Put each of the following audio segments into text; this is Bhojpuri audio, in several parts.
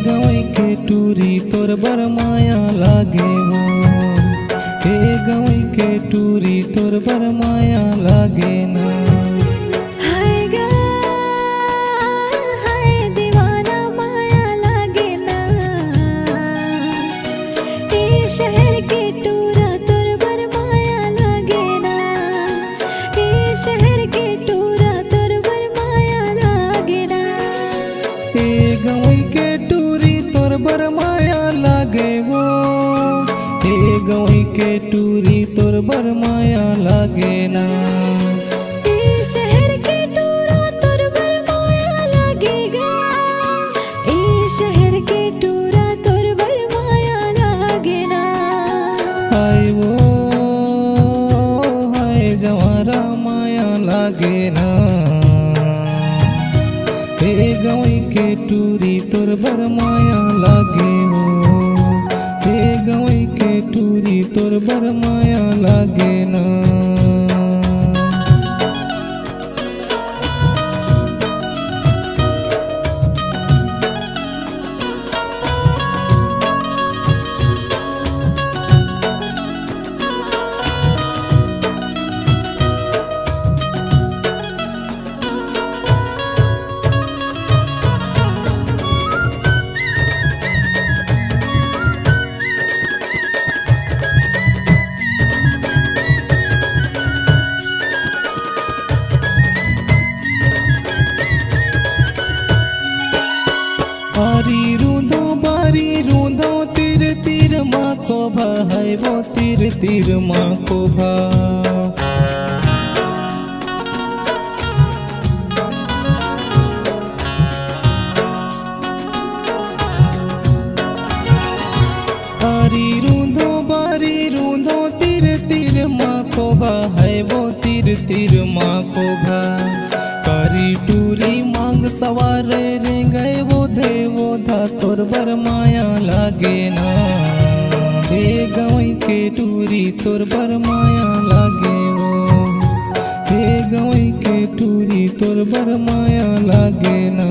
गवई के टूरी तोर बर माया लागे हो। हे गवई के टूरी तोर बर माया लागे ना। हाय गा हाय दीवाना माया लागे ना। ए शहर के टूरा तोर बर माया लागे ना। ए शहर के टूरा तोर बर माया लागे ना। हे गवई के टूरी तोर बर माया लागे हो। हे गवई के टूरी तोर बर माया लागे ना। ए शहर के टूरा तोर बर माया लागेगा। ए शहर के टूरा तोर बर माया लागे ना। हाय वो हाय जवारा माया लागे ना। हे गवई के टूरी तोर बर माया लागे हो। हे गवई के टूरी तोर बर माया लागे ना। बारी रूंधो तिर तिर माँ को भा है वो तिर तिर माँ को भा। बारी रूंधो तिर तिर माँ को भा है वो तिर तिर माँ को भा। कारी टूरी मांग सवार रे गए वो देवो धा तोर बर माया लागे ना। हे गवई के टूरी तोर बर माया लागे वो। हे गवई के टूरी तोर बर माया लागे ना।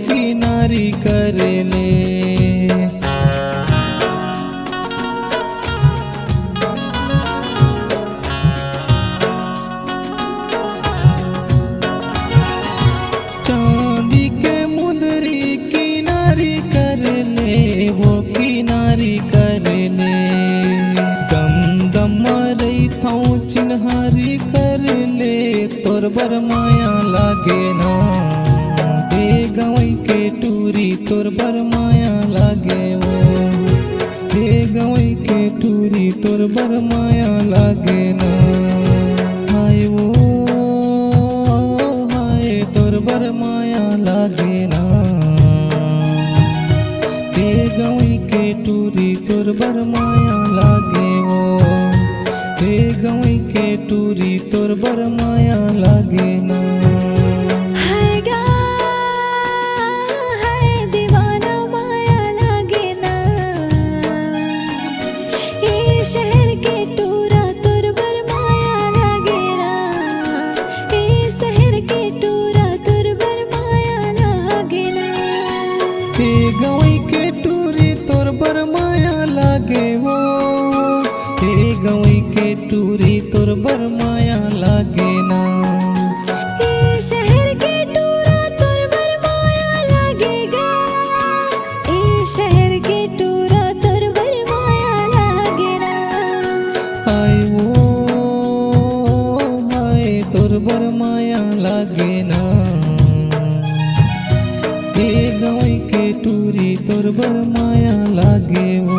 किनारी कर ले। चांदी के मुंदरी किनारी कर ले, वो किनारी कर ले। दम दम रही था चिन्हारी कर ले, तोर बर माया लागे ना। टूरी तोर बर माया लागे वो, हे गवई के टूरी तोर बर माया लागे ना। हाय वो हाय तोर बर माया लागे ना, हे गवई के टूरी तोर बर माया लागे वो, हे गवई के टूरी तोर बर माया लागे ना। हाय गा हाय दीवाना माया लागे ना, ये शहर के टूरा तोर बर माया लागे ना, ये शहर के टूरा तोर बर माया लागे ना। हे गवई के टूरी तोर बर माया लागे वो, हे गवई के टूरी तोर बर माया लागे ना। ये शहर के टूरा तोर बर माया लागेगा, ये शहर के टूरा तोर बर माया लागे ना। हाय वो हाय तोर बर माया लागे ना, हे गवई के टूरी तोर बर माया लागे वो।